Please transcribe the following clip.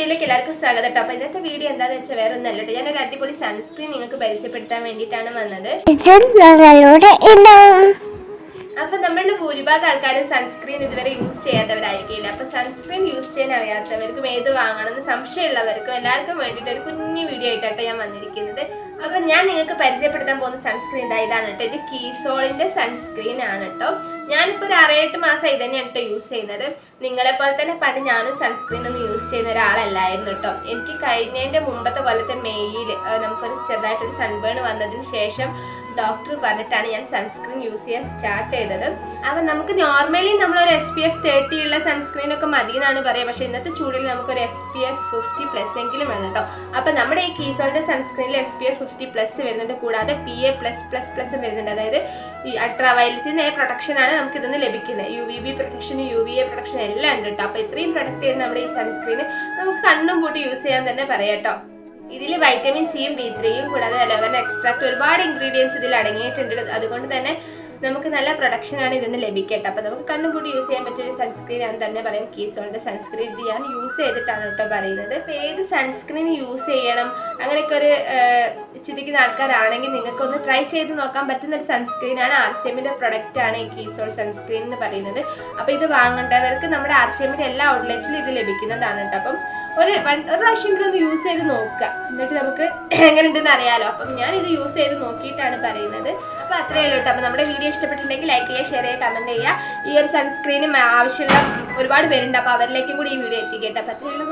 വീഡിയോയിലേക്ക് എല്ലാവർക്കും സ്വാഗതം കേട്ടോ. അപ്പോൾ ഇന്നത്തെ വീഡിയോ എന്താണെന്ന് വെച്ചാൽ വേറെ ഒന്നല്ല കേട്ടോ. ഞാനൊരു അടിപൊളി സൺസ്ക്രീൻ നിങ്ങൾക്ക് പരിചയപ്പെടുത്താൻ വേണ്ടിയിട്ടാണ് വന്നത്. അപ്പോൾ നമ്മളുടെ ഭൂരിഭാഗം ആൾക്കാരും സൺസ്ക്രീൻ ഇതുവരെ യൂസ് ചെയ്യാത്തവരായിരിക്കില്ല. അപ്പോൾ സൺസ്ക്രീൻ യൂസ് ചെയ്യാൻ അറിയാത്തവർക്കും ഏത് വാങ്ങണമെന്ന് സംശയമുള്ളവർക്കും എല്ലാവർക്കും വേണ്ടിയിട്ട് ഒരു കുഞ്ഞു വീഡിയോ ആയിട്ടാണ് ഞാൻ വന്നിരിക്കുന്നത്. അപ്പം ഞാൻ നിങ്ങൾക്ക് പരിചയപ്പെടുത്താൻ പോകുന്ന സൺസ്ക്രീൻ ഇതാണ് കേട്ടോ. ഇത് കീസോളിൻ്റെ സൺസ്ക്രീൻ ആണ് കേട്ടോ. ഞാനിപ്പോൾ ഒരു 6-8 മാസം ഇത് തന്നെയാണ് കേട്ടോ യൂസ് ചെയ്യുന്നത്. നിങ്ങളെപ്പോലെ തന്നെ പണ്ട് ഞാനും സൺസ്ക്രീൻ ഒന്നും യൂസ് ചെയ്യുന്ന ഒരാളല്ലായിരുന്നു കേട്ടോ. എനിക്ക് കഴിഞ്ഞതിൻ്റെ മുമ്പത്തെ കൊല്ലത്തെ മെയ്യിൽ നമുക്കൊരു ചെറുതായിട്ടൊരു സൺബേൺ വന്നതിന് ശേഷം ഡോക്ടർ പറഞ്ഞിട്ടാണ് ഞാൻ സൺസ്ക്രീൻ യൂസ് ചെയ്യാൻ സ്റ്റാർട്ട് ചെയ്തത്. അപ്പം നമുക്ക് നോർമലി നമ്മളൊരു SPF 30 ഉള്ള സൺസ്ക്രീൻ ഒക്കെ മതി എന്നാണ് പറയുക. പക്ഷേ ഇന്നത്തെ ചൂടിൽ നമുക്കൊരു SPF 50+ എങ്കിലും വേണം കേട്ടോ. അപ്പം നമ്മുടെ ഈ കീസോളിൻ്റെ സൺസ്ക്രീനിൽ SPF 50+ വരുന്നുണ്ട്, കൂടാതെ PA+++ വരുന്നുണ്ട്. അതായത് ഈ അൾട്രാ വയലറ്റിന് പ്രൊട്ടക്ഷനാണ് നമുക്ക് ഇതൊന്ന് ലഭിക്കുന്നത്. UVB പ്രൊട്ടക്ഷൻ, UVA പ്രൊട്ടക്ഷൻ എല്ലാം ഉണ്ട് കേട്ടോ. അപ്പോൾ ഇത്രയും പ്രൊട്ടക്ട് ചെയ്യുന്ന നമ്മുടെ ഈ സൺസ്ക്രീൻ നമുക്ക് കണ്ണും പൂട്ടി യൂസ് ചെയ്യാൻ തന്നെ പറയാം കേട്ടോ. ഇതിൽ വൈറ്റമിൻ സിയും B3യും കൂടാതെ അലോവേര എക്സ്ട്രാക്ട് ഒരുപാട് ഇൻഗ്രീഡിയൻസ് ഇതിൽ അടങ്ങിയിട്ടുണ്ട്. അതുകൊണ്ട് തന്നെ നമുക്ക് നല്ല പ്രൊഡക്ഷനാണ് ഇതിന് ലഭിക്കട്ടെ. അപ്പോൾ നമുക്ക് കണ്ണും കൂടി യൂസ് ചെയ്യാൻ പറ്റിയൊരു സൺസ്ക്രീൻ ആണ് തന്നെ പറയും കീസോളിൻ്റെ സൺസ്ക്രീൻ. ഇത് ഞാൻ യൂസ് ചെയ്തിട്ടാണ് കേട്ടോ പറയുന്നത്. ഇപ്പോൾ ഏത് സൺസ്ക്രീൻ യൂസ് ചെയ്യണം അങ്ങനെയൊക്കെ ഒരു ചിന്തിക്കുന്ന ആൾക്കാരാണെങ്കിൽ നിങ്ങൾക്കൊന്ന് ട്രൈ ചെയ്ത് നോക്കാൻ പറ്റുന്ന ഒരു സൺസ്ക്രീനാണ്. RCMൻ്റെ പ്രൊഡക്റ്റ് ആണ് ഈ കീസോൾ സൺസ്ക്രീൻ എന്ന് പറയുന്നത്. അപ്പോൾ ഇത് വാങ്ങേണ്ടവർക്ക് നമ്മുടെ RCMൻ്റെ എല്ലാ ഔട്ട്ലെറ്റിലും ഇത് ലഭിക്കുന്നതാണ് കേട്ടോ. അപ്പം ഒരു പ്രാവശ്യമെങ്കിലും ഒന്ന് യൂസ് ചെയ്ത് നോക്കുക, എന്നിട്ട് നമുക്ക് എങ്ങനെ ഉണ്ടെന്ന് അറിയാലോ. അപ്പം ഞാൻ ഇത് യൂസ് ചെയ്ത് നോക്കിയിട്ടാണ് പറയുന്നത്. അപ്പോൾ അത്രയേ ഉള്ളൂ കേട്ടോ. അപ്പോൾ നമ്മുടെ വീഡിയോ ഇഷ്ടപ്പെട്ടിട്ടുണ്ടെങ്കിൽ ലൈക്ക് ചെയ്യുക, ഷെയർ ചെയ്യുക, കമൻറ്റ് ചെയ്യുക. ഈ ഒരു സൺസ്ക്രീനും ആവശ്യമുള്ള ഒരുപാട് പേരുണ്ട്. അപ്പോൾ അവരിലേക്കും കൂടി ഈ വീഡിയോ എത്തിക്കട്ടെ. അപ്പോൾ അത്രയേ ഉള്ളൂ.